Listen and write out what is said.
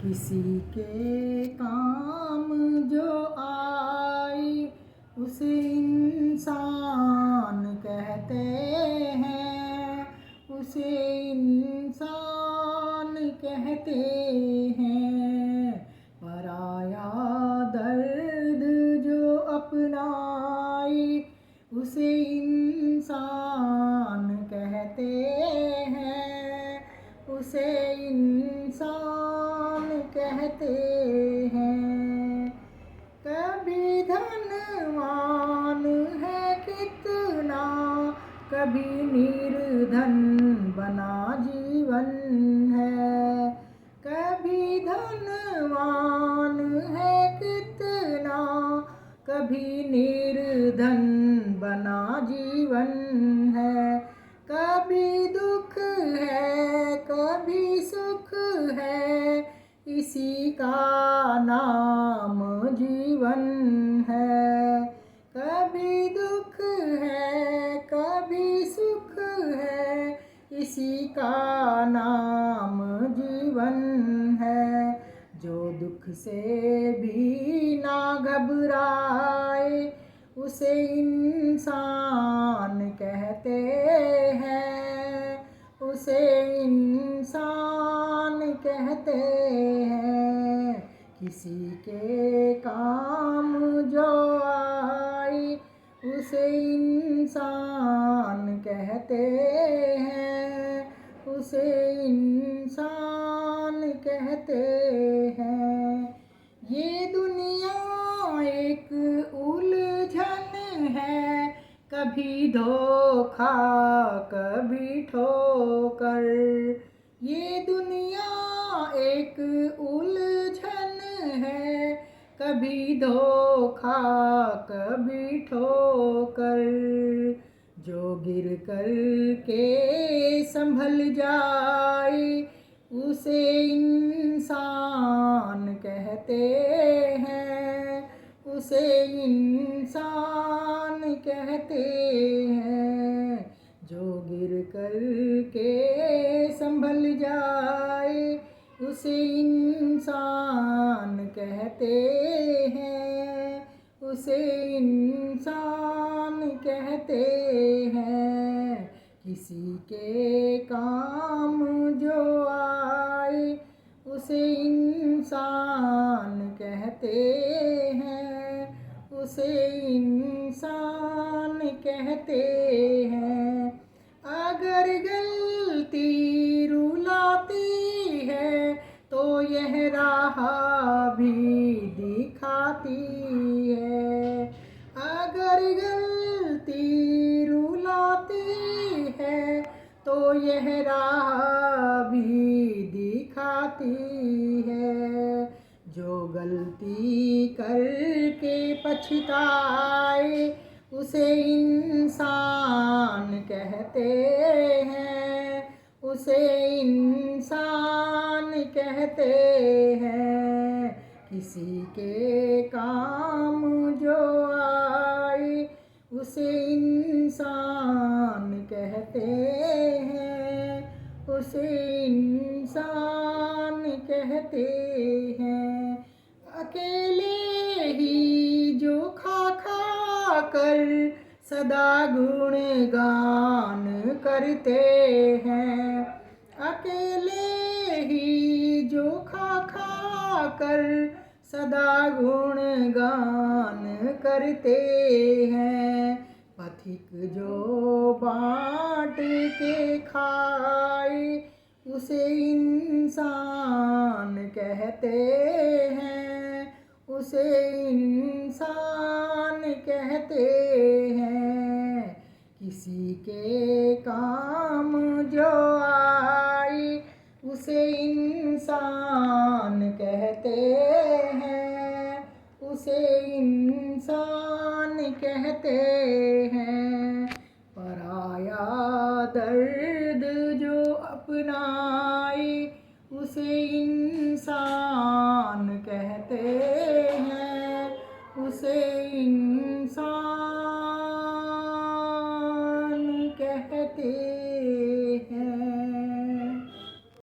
किसी के काम जो आए उसे इंसान कहते हैं, उसे इंसान कहते हैं। पराया दर्द जो अपनाए उसे इंसान कहते हैं, उसे इंसान कहते हैं। कभी धनवान है कितना, कभी निर्धन बना जीवन है। कभी धनवान है कितना, कभी निर्धन बना जीवन है। कभी दुख है कभी सुख है, इसी का नाम जीवन है। कभी दुख है कभी सुख है, इसी का नाम जीवन है। जो दुख से भी ना घबराए उसे इंसान कहते हैं, उसे इंसान कहते हैं। किसी के काम जो आए उसे इंसान कहते हैं, उसे इंसान कहते हैं। ये दुनिया एक उलझन है, कभी धोखा कभी ठोकर। ये दुनिया एक उलझन है, कभी धोखा कभी ठोकर। जो गिर कर के संभल जाए उसे इंसान कहते हैं, उसे इंसान कहते हैं। जो गिर कर के संभल जाए उसे इंसान कहते हैं, उसे इंसान कहते हैं। किसी के काम जो आए उसे इंसान कहते हैं, उसे इंसान कहते हैं। अगर गलती रुलाती है तो यह राह भी दिखाती है। अगर गलती रुलाती है तो यह राह भी दिखाती है। जो गलती करके पछताए उसे इंसान कहते हैं, उसे इंसान कहते हैं। किसी के काम जो आए उसे इंसान कहते हैं, उसे इंसान कहते हैं। अकेले ही जो खा खा कर सदा गुणगान करते हैं। अकेले ही जो खा खा कर सदा गुणगान करते हैं। पथिक जो बाँट के खाए उसे इंसान कहते हैं, उसे इंसान कहते हैं। किसी के काम जो आए उसे इंसान कहते हैं, उसे इंसान कहते हैं। पराया दर्द जो अपनाए उसे इंसान कहते